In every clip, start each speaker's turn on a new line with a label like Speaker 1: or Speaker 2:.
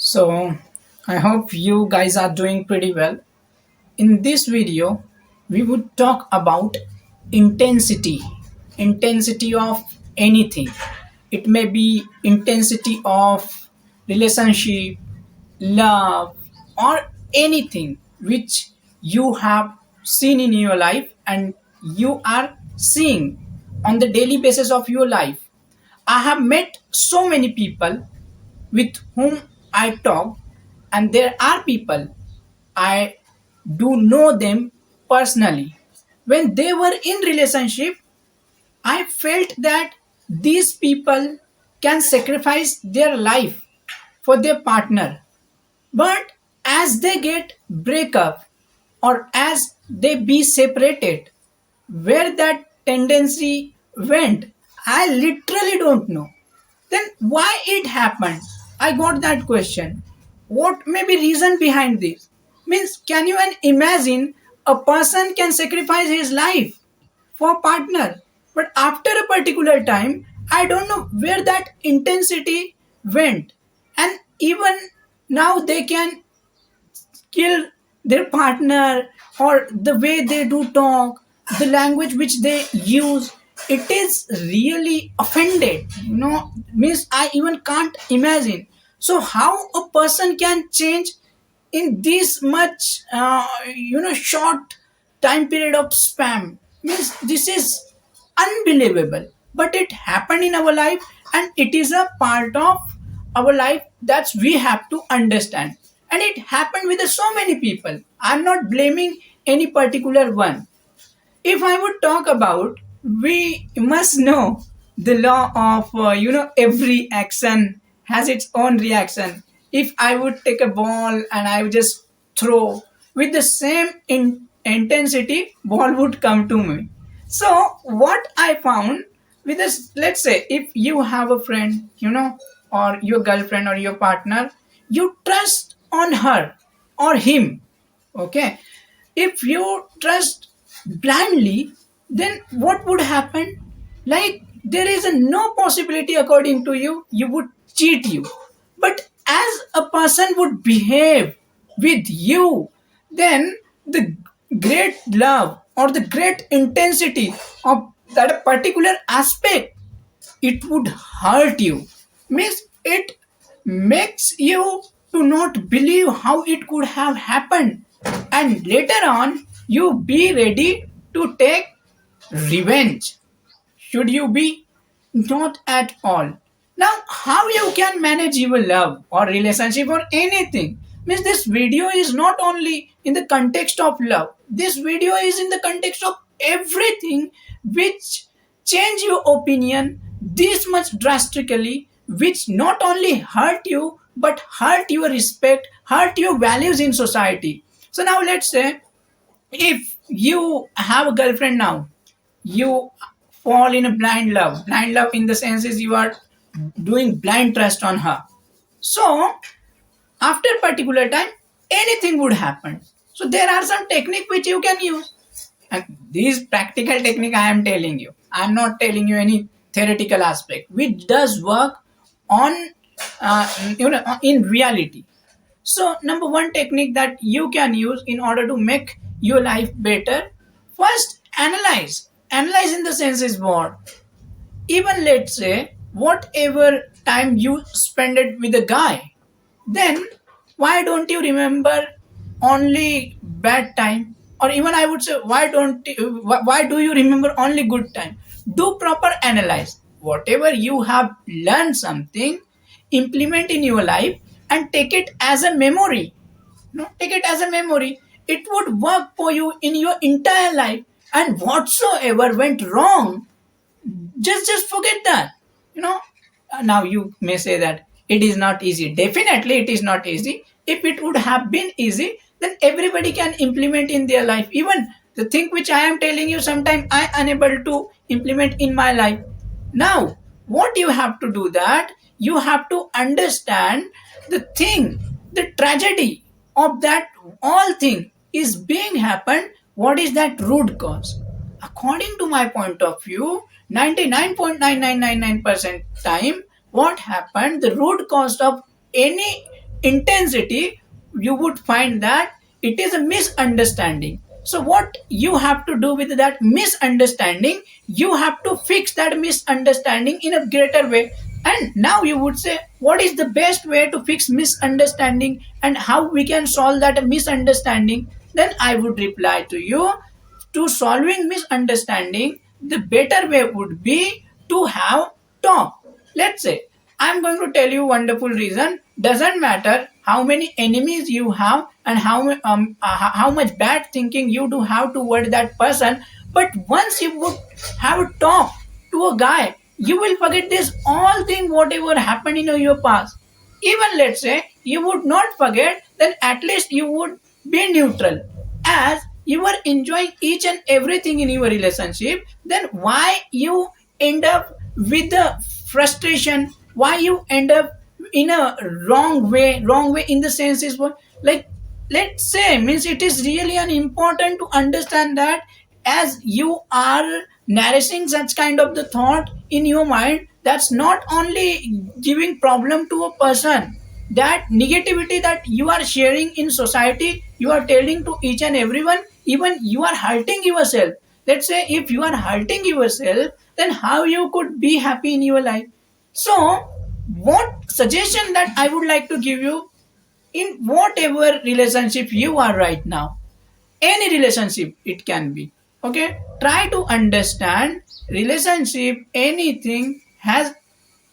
Speaker 1: So, I hope you guys are doing pretty well. In this video, we would talk about intensity, intensity of anything. It may be intensity of relationship, love, or anything which you have seen in your life and you are seeing on the daily basis of your life. I have met so many people with whom I talk, and there are people I do know them personally. When they were in relationship, I felt that these people can sacrifice their life for their partner. But as they get break up or as they be separated, where that tendency went, I literally don't know. Then why it happened? I got that question. What may be reason behind this? Means can you imagine a person can sacrifice his life for partner, but after a particular time, I don't know where that intensity went, and even now they can kill their partner, or the way they do talk, the language which they use, it is really offended, means I even can't imagine. So how a person can change in this much short time period of spam, means this is unbelievable, but it happened in our life, and it is a part of our life that we have to understand. And it happened with so many people. I'm not blaming any particular one. If I would talk about, we must know the law of every action has its own reaction. If I would take a ball and I would just throw with the same intensity, ball would come to me. So what I found with this, let's say if you have a friend, or your girlfriend or your partner, you trust on her or him. Okay, if you trust blindly, then what would happen? Like, there is no possibility, according to you, you would cheat you. But as a person would behave with you, then the great love or the great intensity of that particular aspect, it would hurt you. Means it makes you to not believe how it could have happened, and later on you be ready to take revenge. Should you be? Not at all. Now, how you can manage your love or relationship or anything? Means this video is not only in the context of love. This video is in the context of everything which change your opinion this much drastically, which not only hurt you but hurt your respect, hurt your values in society. So now let's say if you have a girlfriend now, you fall in a blind love in the sense is you are doing blind trust on her. So after particular time, anything would happen. So there are some technique which you can use, and these practical technique I am telling you, I am not telling you any theoretical aspect which does work on in reality. So number one technique that you can use in order to make your life better, first analyze in the sense is what, even let's say whatever time you spend it with a guy, then why don't you remember only bad time? Or even I would say, why do you remember only good time? Do proper analyze whatever you have learned something, implement in your life, and take it as a memory. Take it as a memory. It would work for you in your entire life, and whatsoever went wrong, just forget that. you know Now you may say that it is not easy. Definitely it is not easy. If it would have been easy, then everybody can implement in their life. Even the thing which I am telling you, sometimes I unable to implement in my life. Now what you have to do, that you have to understand the thing, the tragedy of that all thing is being happened. What is that root cause? According to my point of view, 99.9999% time, what happened, the root cause of any intensity, you would find that it is a misunderstanding. So what you have to do with that misunderstanding, you have to fix that misunderstanding in a greater way. And now you would say, what is the best way to fix misunderstanding and how we can solve that misunderstanding? Then I would reply to you, to solving misunderstanding, the better way would be to have talk. Let's say I'm going to tell you wonderful reason. Doesn't matter how many enemies you have and how much bad thinking you do have toward that person, but once you would have a talk to a guy, you will forget this all thing whatever happened in your past. Even let's say you would not forget, then at least you would be neutral. As you are enjoying each and everything in your relationship, then why you end up with the frustration? Why you end up in a wrong way in the sense is what, like, let's say means it is really an important to understand that as you are nourishing such kind of the thought in your mind, that's not only giving problem to a person, that negativity that you are sharing in society, you are telling to each and everyone, even you are hurting yourself. Let's say if you are hurting yourself, then how you could be happy in your life? So what suggestion that I would like to give you, in whatever relationship you are right now, any relationship it can be, okay, try to understand relationship, anything has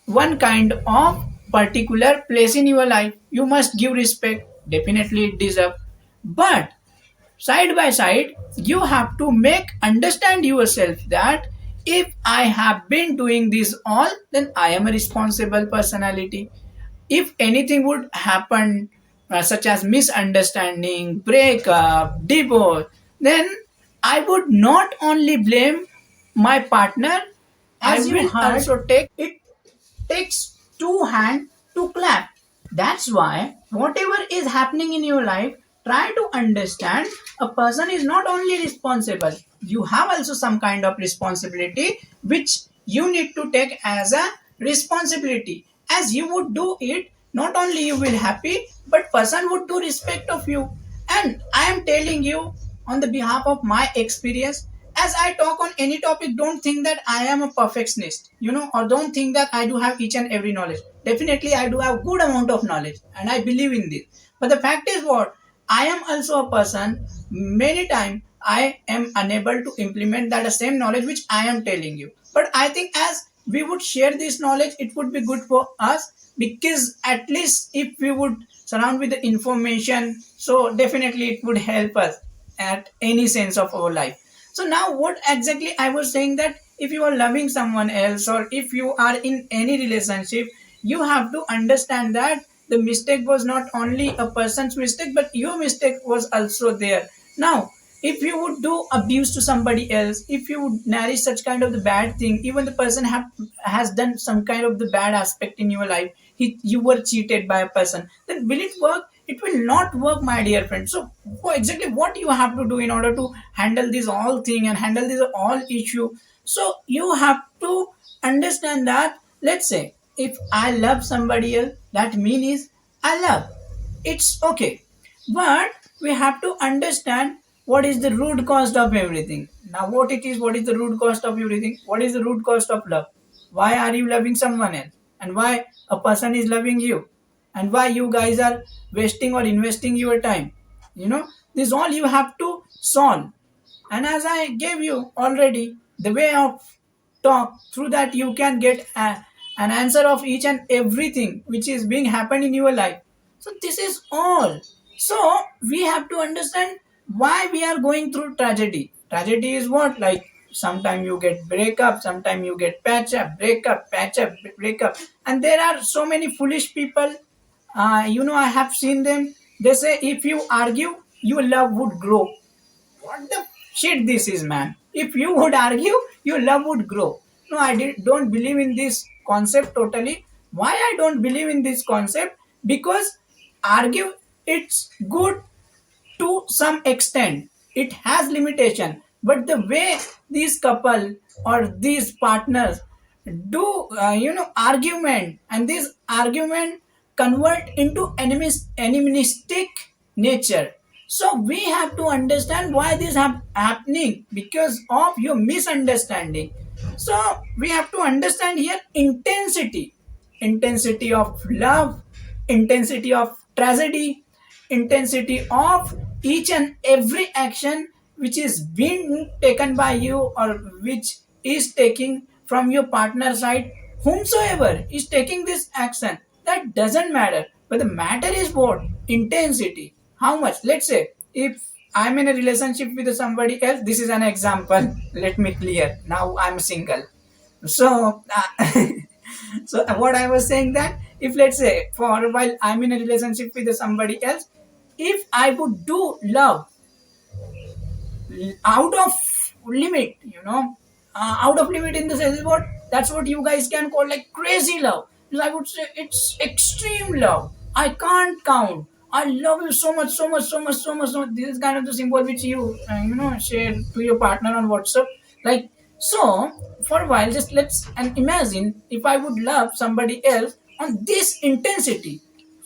Speaker 1: one kind of particular place in your life. You must give respect, definitely it deserve, but side by side you have to make understand yourself that if I have been doing this all, then I am a responsible personality. If anything would happen, such as misunderstanding, breakup, divorce, then I would not only blame my partner, as I will also take it takes two hands to clap. That's why whatever is happening in your life, try to understand a person is not only responsible, you have also some kind of responsibility which you need to take as a responsibility. As you would do it, not only you will happy, but person would do respect of you. And I am telling you on the behalf of my experience, as I talk on any topic, don't think that I am a perfectionist, or don't think that I do have each and every knowledge. Definitely, I do have good amount of knowledge, and I believe in this. But the fact is, what I am also a person. Many times I am unable to implement that same knowledge which I am telling you. But I think as we would share this knowledge, it would be good for us, because at least if we would surround with the information, so definitely it would help us at any sense of our life. So now what exactly I was saying, that if you are loving someone else or if you are in any relationship, you have to understand that the mistake was not only a person's mistake, but your mistake was also there. Now if you would do abuse to somebody else, if you would nourish such kind of the bad thing, even the person has done some kind of the bad aspect in your life, you were cheated by a person, then will it work? It will not work, my dear friend. So exactly what you have to do in order to handle this all thing and handle this all issue, so you have to understand that, let's say if I love somebody else, that means I love, it's okay. But we have to understand what is the root cause of everything. Now what it is, what is the root cause of everything, what is the root cause of love? Why are you loving someone else, and why a person is loving you, and why you guys are wasting or investing your time? This all you have to solve. And as I gave you already the way of talk, through that you can get an answer of each and everything which is being happened in your life. So this is all. So we have to understand why we are going through tragedy. Tragedy is what, like, sometime you get breakup, sometime you get patch up, breakup, patch up, breakup. And there are so many foolish people, I have seen them. They say if you argue, your love would grow. What the shit this is, man? If you would argue, your love would grow. No, don't believe in this concept totally. Why I don't believe in this concept? Because argue, it's good to some extent. It has limitation. But the way these couple or these partners do, argument, and this argument convert into animistic nature. So we have to understand why this happening because of your misunderstanding. So we have to understand here intensity of love, intensity of tragedy, intensity of each and every action which is being taken by you or which is taking from your partner side. Whomsoever is taking this action, that doesn't matter, but the matter is what intensity, how much. Let's say if I'm in a relationship with somebody else, this is an example, let me clear. Now I'm single. So so what I was saying that if let's say for a while I'm in a relationship with somebody else, if I would do love out of limit, out of limit in the sense what, that's what you guys can call like crazy love. I would say it's extreme love. I can't count. I love you so much, so much, so much, so much, so much. This is kind of the symbol which you share to your partner on WhatsApp. Like so, for a while, just let's and imagine if I would love somebody else on this intensity.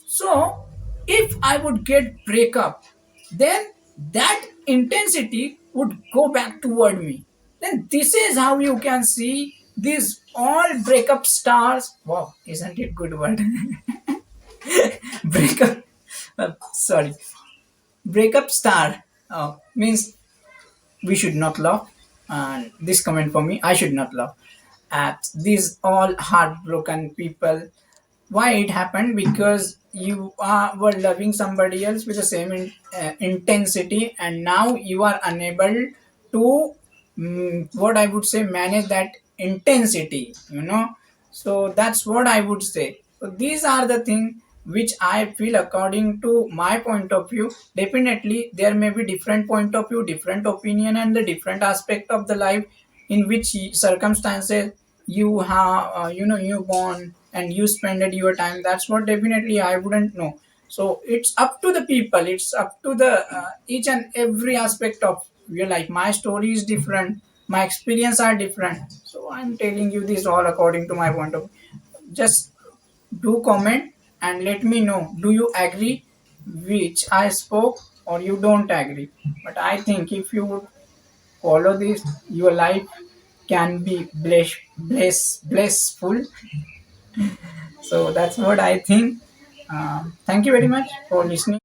Speaker 1: So, if I would get breakup, then that intensity would go back toward me. Then this is how you can see these all breakup stars. Wow, isn't it good word? breakup. Sorry, breakup star means we should not love. And this comment for me, I should not love. These all heartbroken people, why it happened, because you were loving somebody else with the same intensity and now you are unable to what I would say manage that intensity. So that's what I would say. So these are the things which I feel according to my point of view. Definitely there may be different point of view, different opinion, and the different aspect of the life in which circumstances you have you born and you spended your time. That's what definitely I wouldn't know. So it's up to the people, it's up to the each and every aspect of your life. My story is different, my experience are different, so I'm telling you this all according to my point of view. Just do comment and let me know, do you agree which I spoke or you don't agree. But I think if you would follow this, your life can be blissful. So that's what I think. Thank you very much for listening.